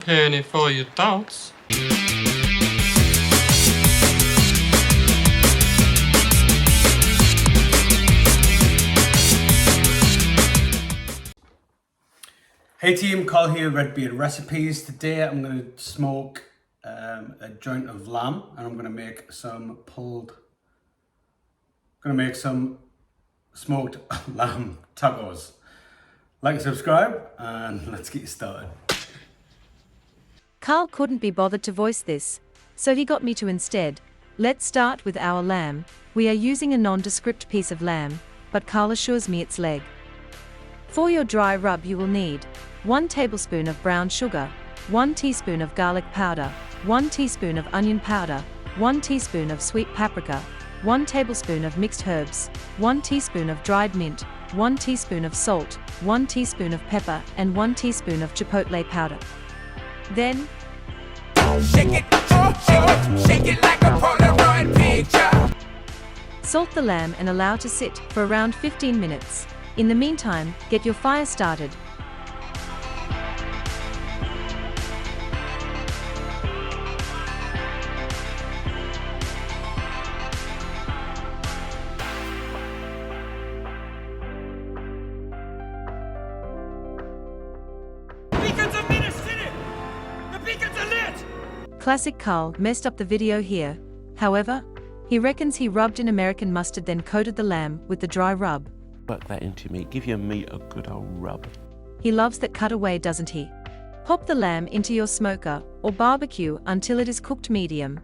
Penny for your thoughts. Hey team, Carl here, Redbeard Recipes. Today I'm going to smoke a joint of lamb and I'm going to make some smoked lamb tacos. Like and subscribe and let's get started. Carl couldn't be bothered to voice this, so he got me to instead. Let's start with our lamb. We are using a nondescript piece of lamb, but Carl assures me it's leg. For your dry rub you will need 1 tablespoon of brown sugar, 1 teaspoon of garlic powder, 1 teaspoon of onion powder, 1 teaspoon of sweet paprika, 1 tablespoon of mixed herbs, 1 teaspoon of dried mint, 1 teaspoon of salt, 1 teaspoon of pepper and 1 teaspoon of chipotle powder. Then, shake it like a Polaroid picture. Salt the lamb and allow to sit for around 15 minutes. In the meantime, get your fire started. Classic Carl messed up the video here. However, he reckons he rubbed in American mustard then coated the lamb with the dry rub. Work that into meat. Give your meat a good old rub. He loves that cutaway, doesn't he? Pop the lamb into your smoker or barbecue until it is cooked medium,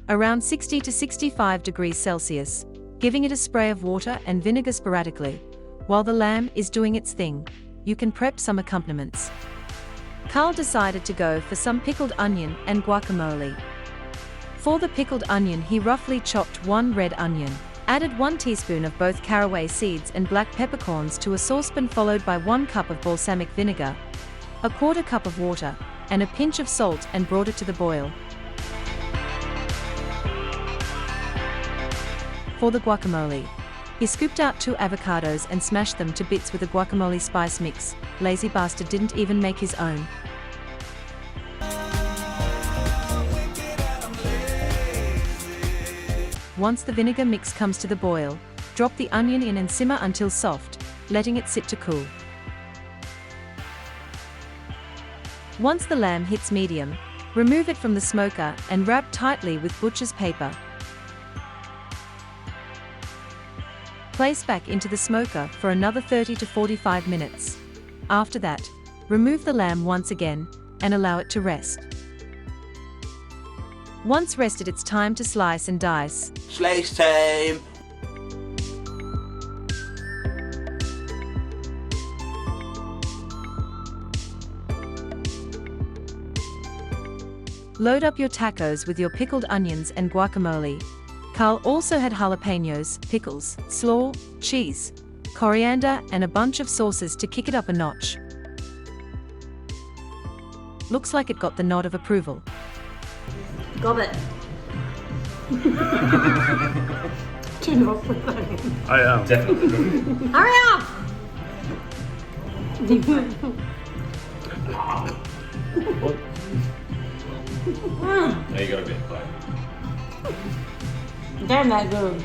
around 60 to 65 degrees Celsius, giving it a spray of water and vinegar sporadically. While the lamb is doing its thing, you can prep some accompaniments. Carl decided to go for some pickled onion and guacamole. For the pickled onion he roughly chopped 1 red onion, added 1 teaspoon of both caraway seeds and black peppercorns to a saucepan followed by 1 cup of balsamic vinegar, a 1/4 cup of water, and a pinch of salt and brought it to the boil. For the guacamole, he scooped out 2 avocados and smashed them to bits with a guacamole spice mix. Lazy bastard didn't even make his own. Once the vinegar mix comes to the boil, drop the onion in and simmer until soft, letting it sit to cool. Once the lamb hits medium, remove it from the smoker and wrap tightly with butcher's paper. Place back into the smoker for another 30 to 45 minutes. After that, remove the lamb once again and allow it to rest. Once rested, it's time to slice and dice. Flakes time! Load up your tacos with your pickled onions and guacamole. Carl also had jalapenos, pickles, slaw, cheese, coriander and a bunch of sauces to kick it up a notch. Looks like it got the nod of approval. Gob it. Turn off the phone. I am. Definitely. Hurry up! Now you got a bit of play. Damn that good.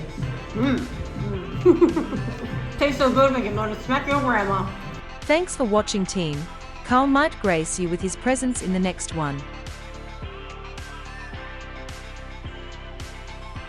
Tastes so good make you want to smack your grandma. Thanks for watching team. Carl might grace you with his presence in the next one.